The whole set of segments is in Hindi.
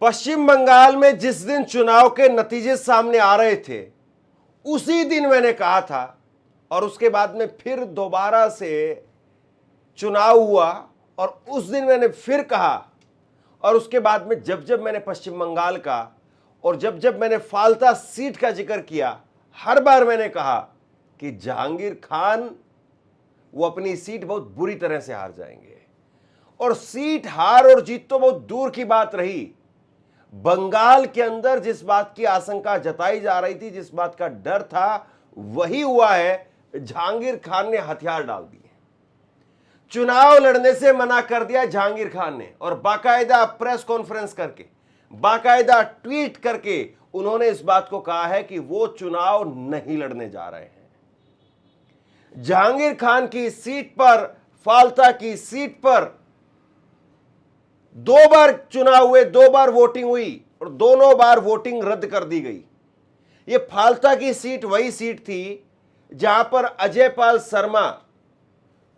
पश्चिम बंगाल में जिस दिन चुनाव के नतीजे सामने आ रहे थे उसी दिन मैंने कहा था और उसके बाद में फिर दोबारा से चुनाव हुआ और उस दिन मैंने फिर कहा और उसके बाद में जब जब मैंने पश्चिम बंगाल का और जब जब मैंने फाल्ता सीट का जिक्र किया हर बार मैंने कहा कि जहांगीर खान वो अपनी सीट बहुत बुरी तरह से हार जाएंगे। और सीट हार और जीत तो बहुत दूर की बात रही, बंगाल के अंदर जिस बात की आशंका जताई जा रही थी, जिस बात का डर था, वही हुआ है। जहांगीर खान ने हथियार डाल दिए, चुनाव लड़ने से मना कर दिया जहांगीर खान ने और बाकायदा प्रेस कॉन्फ्रेंस करके, बाकायदा ट्वीट करके उन्होंने इस बात को कहा है कि वो चुनाव नहीं लड़ने जा रहे हैं। जहांगीर खान की सीट पर, फाल्ता की सीट पर 2 बार चुनाव हुए, 2 बार वोटिंग हुई और दोनों बार वोटिंग रद्द कर दी गई। ये फाल्ता की सीट वही सीट थी जहां पर अजय पाल शर्मा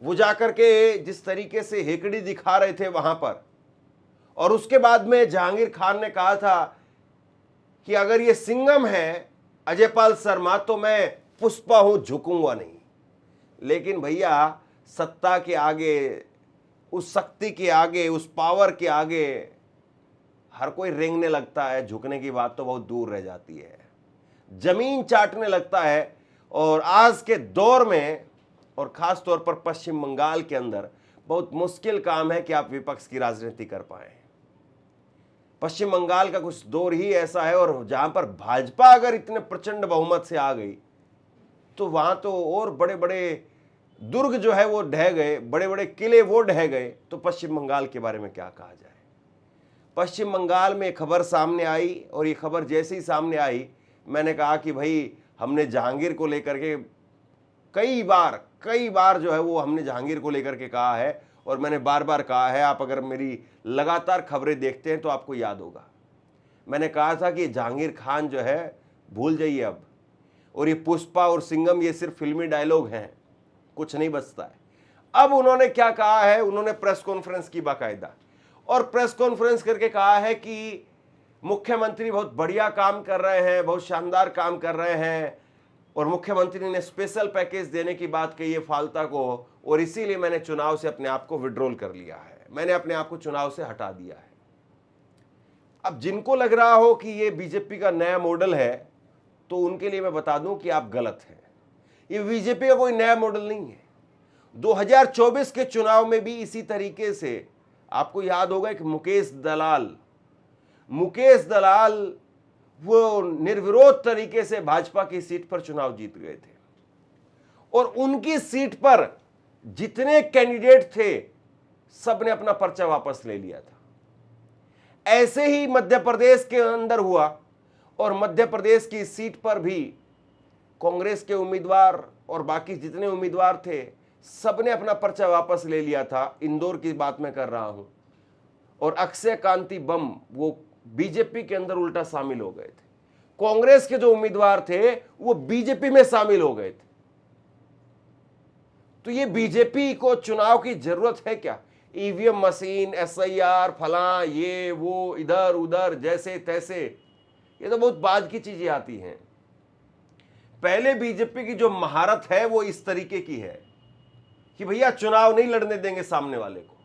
वो जाकर के जिस तरीके से हेकड़ी दिखा रहे थे वहां पर, और उसके बाद में जहांगीर खान ने कहा था कि अगर ये सिंघम है अजय पाल शर्मा तो मैं पुष्पा हूं, झुकूंगा नहीं। लेकिन भैया सत्ता के आगे, उस शक्ति के आगे, उस पावर के आगे हर कोई रेंगने लगता है, झुकने की बात तो बहुत दूर रह जाती है, जमीन चाटने लगता है। और आज के दौर में और खास तौर पर पश्चिम बंगाल के अंदर बहुत मुश्किल काम है कि आप विपक्ष की राजनीति कर पाए। पश्चिम बंगाल का कुछ दौर ही ऐसा है और जहां पर भाजपा अगर इतने प्रचंड बहुमत से आ गई तो वहां तो और बड़े बड़े दुर्ग जो है वो ढह गए, बड़े बड़े किले वो ढह गए, तो पश्चिम बंगाल के बारे में क्या कहा जाए। पश्चिम बंगाल में खबर सामने आई और ये खबर जैसे ही सामने आई मैंने कहा कि भाई हमने जहांगीर को लेकर के कई बार जो है वो हमने जहांगीर को लेकर के कहा है और मैंने बार बार कहा है, आप अगर मेरी लगातार खबरें देखते हैं तो आपको याद होगा, मैंने कहा था कि जहांगीर खान जो है भूल जाइए अब, और ये पुष्पा और सिंघम ये सिर्फ फिल्मी डायलॉग हैं, कुछ नहीं बचता है। अब उन्होंने क्या कहा है, उन्होंने प्रेस कॉन्फ्रेंस की बाकायदा और प्रेस कॉन्फ्रेंस करके कहा है कि मुख्यमंत्री बहुत बढ़िया काम कर रहे हैं, बहुत शानदार काम कर रहे हैं और मुख्यमंत्री ने स्पेशल पैकेज देने की बात कही है फाल्ता को और इसीलिए मैंने चुनाव से अपने आप को विड्रॉल कर लिया है, मैंने अपने आप को चुनाव से हटा दिया है। अब जिनको लग रहा हो कि ये बीजेपी का नया मॉडल है तो उनके लिए मैं बता दूं कि आप गलत हैं। ये बीजेपी का कोई नया मॉडल नहीं है। 2024 के चुनाव में भी इसी तरीके से, आपको याद होगा कि मुकेश दलाल वो निर्विरोध तरीके से भाजपा की सीट पर चुनाव जीत गए थे और उनकी सीट पर जितने कैंडिडेट थे सबने अपना पर्चा वापस ले लिया था। ऐसे ही मध्य प्रदेश के अंदर हुआ और मध्य प्रदेश की सीट पर भी कांग्रेस के उम्मीदवार और बाकी जितने उम्मीदवार थे सबने अपना पर्चा वापस ले लिया था। इंदौर की बात मैं कर रहा हूं और अक्षय कांति बम वो बीजेपी के अंदर उल्टा शामिल हो गए थे। कांग्रेस के जो उम्मीदवार थे वो बीजेपी में शामिल हो गए थे। तो ये बीजेपी को चुनाव की जरूरत है क्या? ईवीएम मशीन, एसआईआर, फलां, ये वो, इधर उधर, जैसे तैसे, ये तो बहुत बाद की चीजें आती हैं। पहले बीजेपी की जो महारत है वो इस तरीके की है कि भैया चुनाव नहीं लड़ने देंगे सामने वाले को।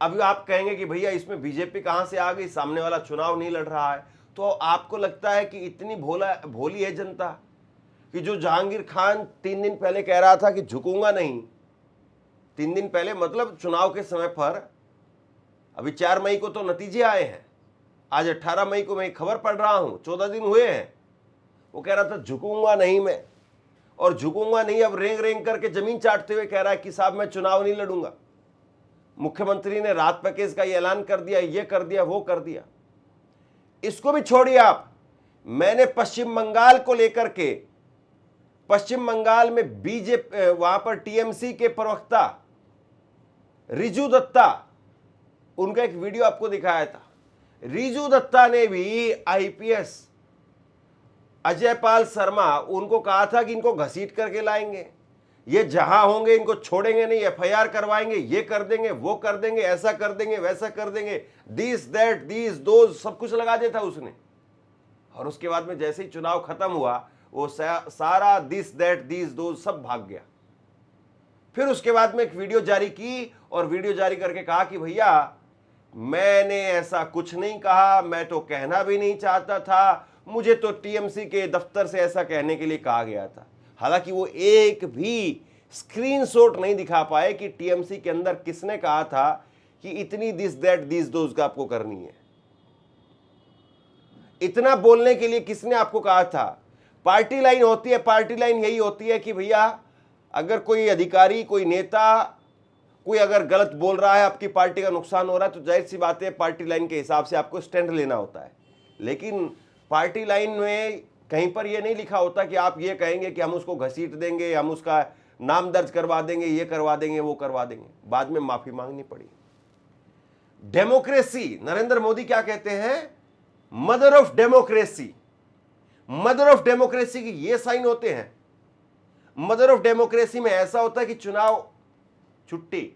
अभी आप कहेंगे कि भैया इसमें बीजेपी कहां से आ गई, सामने वाला चुनाव नहीं लड़ रहा है। तो आपको लगता है कि इतनी भोली है जनता कि जो जहांगीर खान 3 दिन पहले कह रहा था कि झुकूंगा नहीं, 3 दिन पहले मतलब चुनाव के समय पर, अभी 4 मई को तो नतीजे आए हैं, आज 18 मई को मैं खबर पढ़ रहा हूं, 14 दिन हुए हैं, वो कह रहा था झुकूंगा नहीं मैं, और झुकूंगा नहीं अब रेंग रेंग करके जमीन चाटते हुए कह रहा है कि साहब मैं चुनाव नहीं लड़ूंगा। मुख्यमंत्री ने राहत पैकेज का ऐलान कर दिया, ये कर दिया, वो कर दिया। इसको भी छोड़िए आप, मैंने पश्चिम बंगाल को लेकर के, पश्चिम बंगाल में बीजेपी वहां पर टीएमसी के प्रवक्ता रिजू दत्ता, उनका एक वीडियो आपको दिखाया था। रिजू दत्ता ने भी आईपीएस अजय पाल शर्मा, उनको कहा था कि इनको घसीट करके लाएंगे, ये जहां होंगे इनको छोड़ेंगे नहीं, एफआईआर करवाएंगे, ये कर देंगे, वो कर देंगे, ऐसा कर देंगे, वैसा कर देंगे, दिस दैट दिस दोज सब कुछ लगा दिया था उसने। और उसके बाद में जैसे ही चुनाव खत्म हुआ वो सारा दिस दैट दिस दोज सब भाग गया। फिर उसके बाद में एक वीडियो जारी की और वीडियो जारी करके कहा कि भैया मैंने ऐसा कुछ नहीं कहा, मैं तो कहना भी नहीं चाहता था, मुझे तो टीएमसी के दफ्तर से ऐसा कहने के लिए कहा गया था। हालांकि वो एक भी स्क्रीनशॉट नहीं दिखा पाए कि टीएमसी के अंदर किसने कहा था कि इतनी दिस दैट दिस दोज का आपको करनी है। इतना बोलने के लिए किसने आपको कहा था? पार्टी लाइन होती है, पार्टी लाइन यही होती है कि भैया अगर कोई अधिकारी, कोई नेता, कोई अगर गलत बोल रहा है, आपकी पार्टी का नुकसान हो रहा है, तो जाहिर सी बात है पार्टी लाइन के हिसाब से आपको स्टैंड लेना होता है। लेकिन पार्टी लाइन में कहीं पर यह नहीं लिखा होता कि आप ये कहेंगे कि हम उसको घसीट देंगे, हम उसका नाम दर्ज करवा देंगे, ये करवा देंगे, वो करवा देंगे, बाद में माफी मांगनी पड़ी। डेमोक्रेसी, नरेंद्र मोदी क्या कहते हैं? Mother of democracy. Mother of democracy की ये साइन होते हैं। मदर ऑफ डेमोक्रेसी में ऐसा होता है कि चुनाव छुट्टी,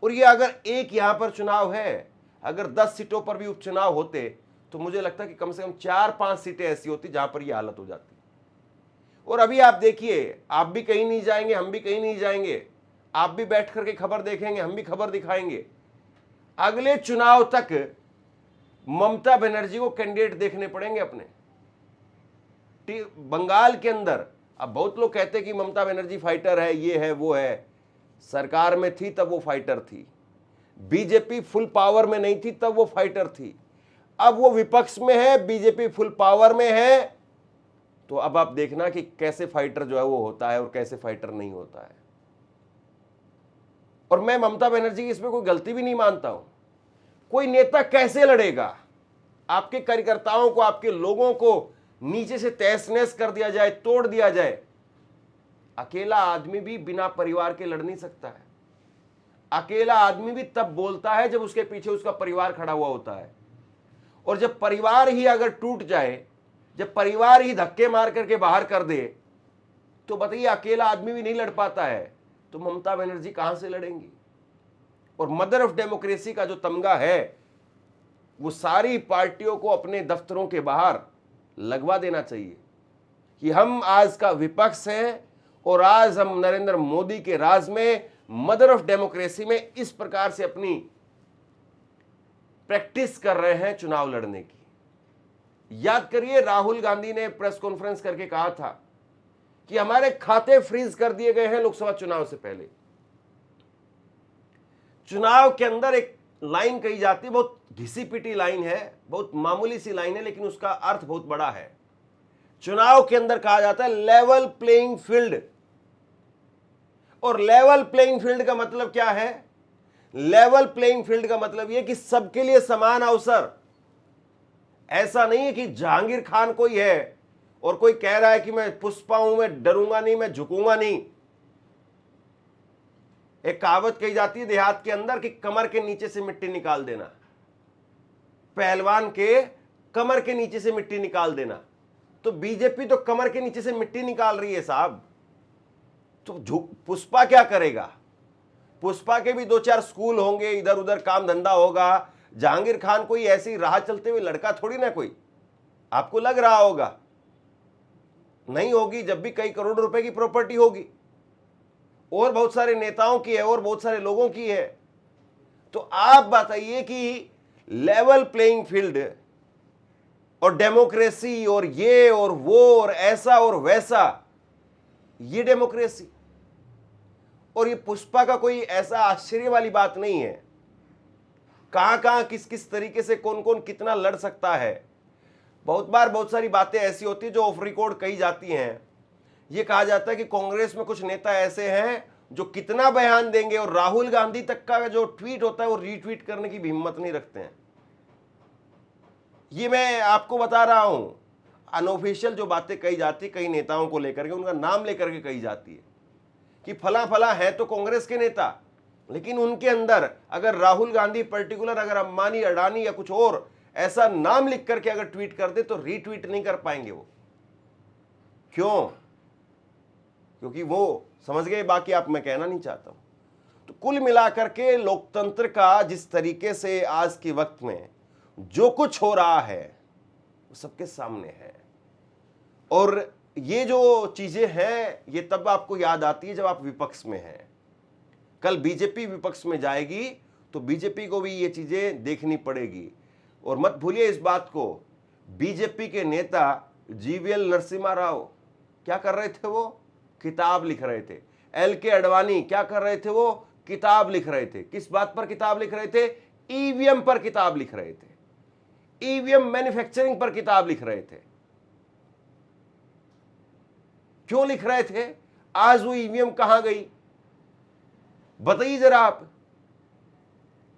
और ये अगर एक यहां पर चुनाव है, अगर 10 सीटों पर भी उपचुनाव होते तो मुझे लगता है कि कम से कम 4-5 सीटें ऐसी होती जहां पर यह हालत हो जाती। और अभी आप देखिए, आप भी कहीं नहीं जाएंगे, हम भी कहीं नहीं जाएंगे, आप भी बैठ करके खबर देखेंगे, हम भी खबर दिखाएंगे। अगले चुनाव तक ममता बनर्जी को कैंडिडेट देखने पड़ेंगे अपने। बंगाल के अंदर अब बहुत लोग कहते हैं कि ममता बनर्जी फाइटर है, ये है, वो है। सरकार में थी तब वो फाइटर थी, बीजेपी फुल पावर में नहीं थी तब वो फाइटर थी। अब वो विपक्ष में है, बीजेपी फुल पावर में है, तो अब आप देखना कि कैसे फाइटर जो है वो होता है और कैसे फाइटर नहीं होता है। और मैं ममता बनर्जी की इसमें कोई गलती भी नहीं मानता हूं। कोई नेता कैसे लड़ेगा? आपके कार्यकर्ताओं को, आपके लोगों को नीचे से तहस नहस कर दिया जाए, तोड़ दिया जाए। अकेला आदमी भी बिना परिवार के लड़ नहीं सकता है। अकेला आदमी भी तब बोलता है जब उसके पीछे उसका परिवार खड़ा हुआ होता है। और जब परिवार ही अगर टूट जाए, जब परिवार ही धक्के मार करके बाहर कर दे, तो बताइए अकेला आदमी भी नहीं लड़ पाता है तो ममता बनर्जी कहां से लड़ेंगी? और मदर ऑफ डेमोक्रेसी का जो तमगा है वो सारी पार्टियों को अपने दफ्तरों के बाहर लगवा देना चाहिए कि हम आज का विपक्ष हैं और आज हम नरेंद्र मोदी के राज में, मदर ऑफ डेमोक्रेसी में इस प्रकार से अपनी प्रैक्टिस कर रहे हैं चुनाव लड़ने की। याद करिए, राहुल गांधी ने प्रेस कॉन्फ्रेंस करके कहा था कि हमारे खाते फ्रीज कर दिए गए हैं लोकसभा चुनाव से पहले। चुनाव के अंदर एक लाइन कही जाती है, बहुत घिसी पिटी लाइन है, बहुत मामूली सी लाइन है, लेकिन उसका अर्थ बहुत बड़ा है। चुनाव के अंदर कहा जाता है लेवल प्लेइंग फील्ड। और लेवल प्लेइंग फील्ड का मतलब क्या है? लेवल प्लेइंग फील्ड का मतलब यह कि सबके लिए समान अवसर। ऐसा नहीं है कि जहांगीर खान कोई है और कोई कह रहा है कि मैं पुष्पा हूं, मैं डरूंगा नहीं, मैं झुकूंगा नहीं। एक कहावत कही जाती है देहात के अंदर कि कमर के नीचे से मिट्टी निकाल देना, पहलवान के कमर के नीचे से मिट्टी निकाल देना। तो बीजेपी तो कमर के नीचे से मिट्टी निकाल रही है साहब। तो पुष्पा क्या करेगा? पुष्पा के भी 2-4 स्कूल होंगे, इधर उधर काम धंधा होगा। जहांगीर खान कोई ऐसी राह चलते हुए लड़का थोड़ी ना कोई, आपको लग रहा होगा। नहीं होगी, जब भी कई करोड़ रुपए की प्रॉपर्टी होगी, और बहुत सारे नेताओं की है और बहुत सारे लोगों की है। तो आप बताइए कि लेवल प्लेइंग फील्ड और डेमोक्रेसी और ये और वो और ऐसा और वैसा, ये डेमोक्रेसी। और ये पुष्पा का कोई ऐसा आश्चर्य वाली बात नहीं है। कहां कहां किस किस तरीके से कौन कौन कितना लड़ सकता है। बहुत बार बहुत सारी बातें ऐसी होती है जो ऑफ रिकॉर्ड कही जाती हैं। ये कहा जाता है कि कांग्रेस में कुछ नेता ऐसे हैं जो कितना बयान देंगे और राहुल गांधी तक का जो ट्वीट होता है वो रीट्वीट करने की भी हिम्मत नहीं रखते हैं। ये मैं आपको बता रहा हूं, अनऑफिशियल जो बातें कही जाती कई नेताओं को लेकर के, उनका नाम लेकर के कही जाती है कि फला फला है तो कांग्रेस के नेता, लेकिन उनके अंदर अगर राहुल गांधी पर्टिकुलर, अगर अंबानी, अडानी या कुछ और ऐसा नाम लिख करके अगर ट्वीट कर दे तो रीट्वीट नहीं कर पाएंगे वो। क्यों? क्योंकि वो समझ गए? बाकी आप मैं कहना नहीं चाहता हूं। तो कुल मिलाकर के लोकतंत्र का जिस तरीके से आज के वक्त में जो कुछ हो रहा है वो सबके सामने है, और ये जो चीजें हैं ये तब आपको याद आती है जब आप विपक्ष में हैं। कल बीजेपी विपक्ष में जाएगी तो बीजेपी को भी ये चीजें देखनी पड़ेगी। और मत भूलिए इस बात को, बीजेपी के नेता जीवीएल नरसिम्हा राव क्या कर रहे थे? वो किताब लिख रहे थे। एलके अडवाणी क्या कर रहे थे? वो किताब लिख रहे थे। किस बात पर किताब लिख रहे थे? ईवीएम पर किताब लिख रहे थे, ईवीएम मैन्युफैक्चरिंग पर किताब लिख रहे थे। क्यों लिख रहे थे? आज वो ईवीएम कहां गई बताइए जरा आप।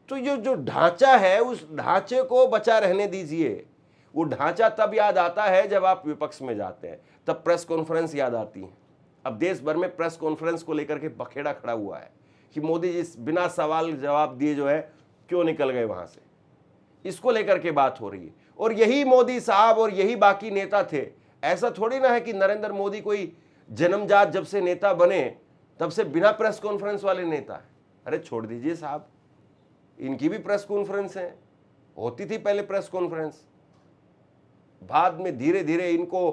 तो जो ढांचा है उस ढांचे को बचा रहने दीजिए। वो ढांचा तब याद आता है जब आप विपक्ष में जाते हैं, तब प्रेस कॉन्फ्रेंस याद आती है। अब देश भर में प्रेस कॉन्फ्रेंस को लेकर के बखेड़ा खड़ा हुआ है कि मोदी जी बिना सवाल जवाब दिए जो है क्यों निकल गए वहां से, इसको लेकर के बात हो रही है। और यही मोदी साहब और यही बाकी नेता थे। ऐसा थोड़ी ना है कि नरेंद्र मोदी कोई जन्मजात जब से नेता बने तब से बिना प्रेस कॉन्फ्रेंस वाले नेता है। अरे छोड़ दीजिए साहब, इनकी भी प्रेस कॉन्फ्रेंस है, होती थी पहले प्रेस कॉन्फ्रेंस। बाद में धीरे धीरे इनको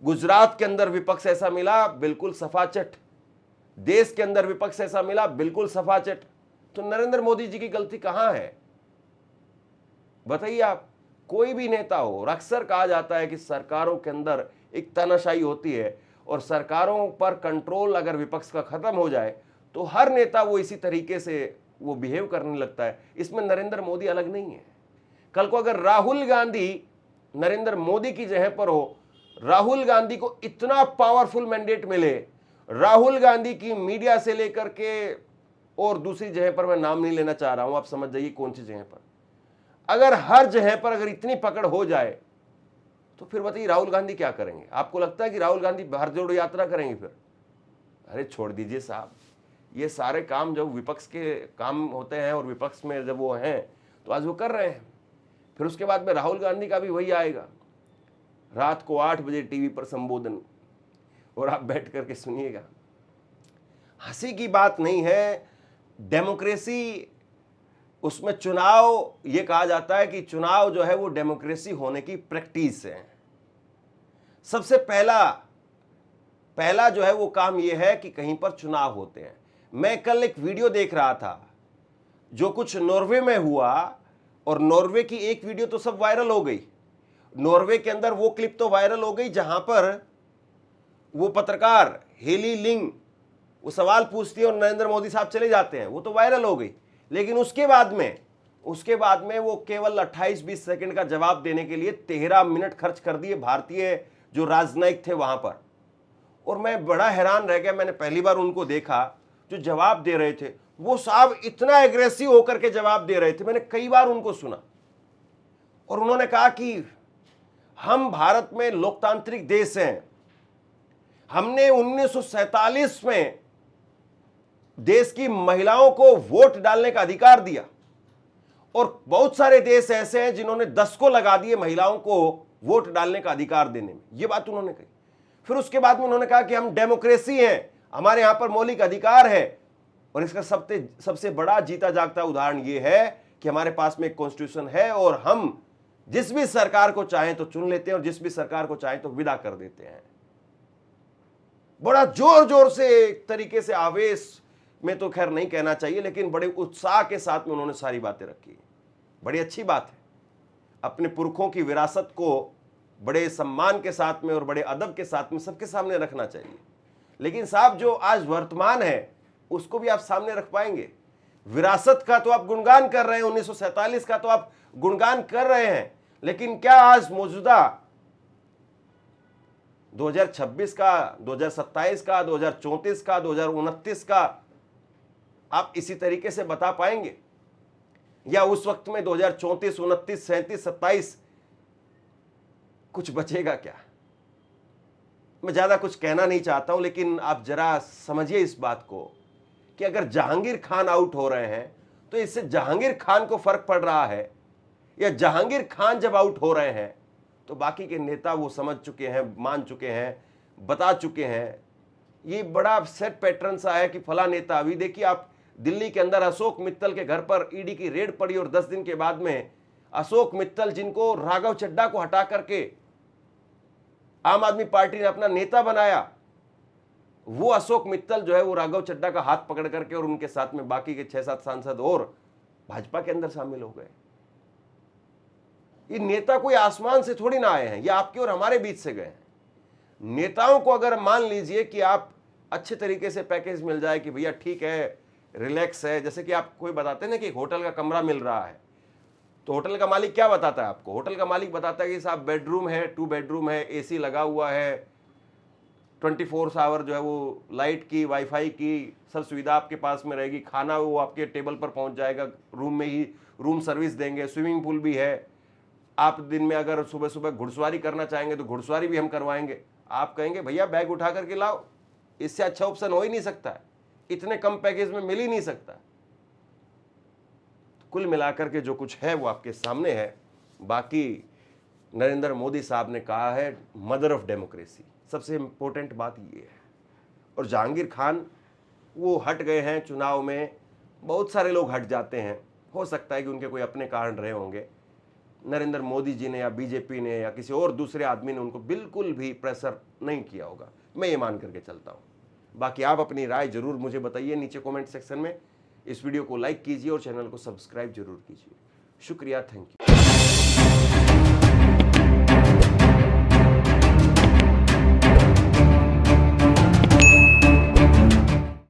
गुजरात के अंदर विपक्ष ऐसा मिला बिल्कुल सफाचट, देश के अंदर विपक्ष ऐसा मिला बिल्कुल सफाचट। तो नरेंद्र मोदी जी की गलती कहां है बताइए आप? कोई भी नेता हो, और अक्सर कहा जाता है कि सरकारों के अंदर एक तानाशाही होती है, और सरकारों पर कंट्रोल अगर विपक्ष का खत्म हो जाए तो हर नेता वो इसी तरीके से वो बिहेव करने लगता है। इसमें नरेंद्र मोदी अलग नहीं है। कल को अगर राहुल गांधी नरेंद्र मोदी की जगह पर हो, राहुल गांधी को इतना पावरफुल मैंडेट मिले, राहुल गांधी की मीडिया से लेकर के और दूसरी जगह पर मैं नाम नहीं लेना चाह रहा हूं, आप समझ जाइए कौन सी जगह पर, अगर हर जगह पर अगर इतनी पकड़ हो जाए तो फिर बताइए राहुल गांधी क्या करेंगे? आपको लगता है कि राहुल गांधी भारत जोड़ो यात्रा करेंगे फिर? अरे छोड़ दीजिए साहब, ये सारे काम जब विपक्ष के काम होते हैं और विपक्ष में जब वो हैं तो आज वो कर रहे हैं। फिर उसके बाद में राहुल गांधी का भी वही आएगा, रात को 8 बजे टीवी पर संबोधन, और आप बैठ करके सुनिएगा। हंसी की बात नहीं है। डेमोक्रेसी, उसमें चुनाव, ये कहा जाता है कि चुनाव जो है वो डेमोक्रेसी होने की प्रैक्टिस है। सबसे पहला जो है वो काम ये है कि कहीं पर चुनाव होते हैं। मैं कल एक वीडियो देख रहा था जो कुछ नॉर्वे में हुआ, और नॉर्वे की एक वीडियो तो सब वायरल हो गई। नॉर्वे के अंदर वो क्लिप तो वायरल हो गई जहां पर वो पत्रकार हेली लिंग वो सवाल पूछती है और नरेंद्र मोदी साहब चले जाते हैं, वो तो वायरल हो गई। लेकिन उसके बाद में वो केवल 28-20 सेकंड का जवाब देने के लिए 13 मिनट खर्च कर दिए भारतीय जो राजनयिक थे वहां पर। और मैं बड़ा हैरान रह गया, मैंने पहली बार उनको देखा जो जवाब दे रहे थे। वो साहब इतना एग्रेसिव होकर के जवाब दे रहे थे, मैंने कई बार उनको सुना। और उन्होंने कहा कि हम भारत में लोकतांत्रिक देश हैं, हमने 1947 में देश की महिलाओं को वोट डालने का अधिकार दिया, और बहुत सारे देश ऐसे हैं जिन्होंने 10 को लगा दिए महिलाओं को वोट डालने का अधिकार देने में। यह बात उन्होंने कही। फिर उसके बाद में उन्होंने कहा कि हम डेमोक्रेसी हैं, हमारे यहां पर मौलिक अधिकार है, और इसका सबसे बड़ा जीता जागता उदाहरण यह है कि हमारे पास में एक कॉन्स्टिट्यूशन है, और हम जिस भी सरकार को चाहें तो चुन लेते हैं और जिस भी सरकार को चाहें तो विदा कर देते हैं। बड़ा जोर जोर से, एक तरीके से आवेश में तो खैर नहीं कहना चाहिए, लेकिन बड़े उत्साह के साथ में उन्होंने सारी बातें रखी। बड़ी अच्छी बात है, अपने पुरखों की विरासत को बड़े सम्मान के साथ में और बड़े अदब के साथ में सबके सामने रखना चाहिए। लेकिन साहब जो आज वर्तमान है उसको भी आप सामने रख पाएंगे? विरासत का तो आप गुणगान कर रहे हैं, 1947 का तो आप गुणगान कर रहे हैं, लेकिन क्या आज मौजूदा 2026 का, 2027 का, 2034 का, 2029 का आप इसी तरीके से बता पाएंगे? या उस वक्त में 2034, 29, 37, 27 कुछ बचेगा क्या? मैं ज्यादा कुछ कहना नहीं चाहता हूं, लेकिन आप जरा समझिए इस बात को कि अगर जहांगीर खान आउट हो रहे हैं तो इससे जहांगीर खान को फर्क पड़ रहा है, या जहांगीर खान जब आउट हो रहे हैं तो बाकी के नेता वो समझ चुके हैं, मान चुके हैं, बता चुके हैं ये बड़ा सेट पैटर्न सा है कि फला नेता, अभी देखिए आप दिल्ली के अंदर अशोक मित्तल के घर पर ईडी की रेड पड़ी और 10 दिन के बाद में अशोक मित्तल, जिनको राघव चड्ढा को हटा करके आम आदमी पार्टी ने अपना नेता बनाया, वो अशोक मित्तल जो है वो राघव चड्ढा का हाथ पकड़ करके और उनके साथ में बाकी के 6-7 सांसद और भाजपा के अंदर शामिल हो गए। ये नेता कोई आसमान से थोड़ी ना आए हैं, ये आपके और हमारे बीच से गए हैं। नेताओं को अगर मान लीजिए कि आप अच्छे तरीके से पैकेज मिल जाए कि भैया ठीक है, रिलैक्स है, जैसे कि आप कोई बताते हैं ना कि होटल का कमरा मिल रहा है, तो होटल का मालिक क्या बताता है आपको? होटल का मालिक बताता है कि साहब बेडरूम है, 2 बेडरूम है, एसी लगा हुआ है, 24 आवर जो है वो लाइट की, वाईफाई की सब सुविधा आपके पास में रहेगी, खाना वो आपके टेबल पर पहुंच जाएगा, रूम में ही रूम सर्विस देंगे, स्विमिंग पूल भी है। आप दिन में अगर सुबह सुबह घुड़सवारी करना चाहेंगे तो घुड़सवारी भी हम करवाएंगे। आप कहेंगे भैया बैग उठा करके लाओ, इससे अच्छा ऑप्शन हो ही नहीं सकता है, इतने कम पैकेज में मिल ही नहीं सकता। कुल मिलाकर के जो कुछ है वो आपके सामने है। बाकी नरेंद्र मोदी साहब ने कहा है मदर ऑफ डेमोक्रेसी, सबसे इंपॉर्टेंट बात ये है। और जहांगीर खान वो हट गए हैं चुनाव में, बहुत सारे लोग हट जाते हैं, हो सकता है कि उनके कोई अपने कारण रहे होंगे। नरेंद्र मोदी जी ने या बीजेपी ने या किसी और दूसरे आदमी ने उनको बिल्कुल भी प्रेशर नहीं किया होगा, मैं ये मान करके चलता हूँ। बाकी आप अपनी राय जरूर मुझे बताइए नीचे कमेंट सेक्शन में। इस वीडियो को लाइक कीजिए और चैनल को सब्सक्राइब जरूर कीजिए। शुक्रिया, थैंक यू।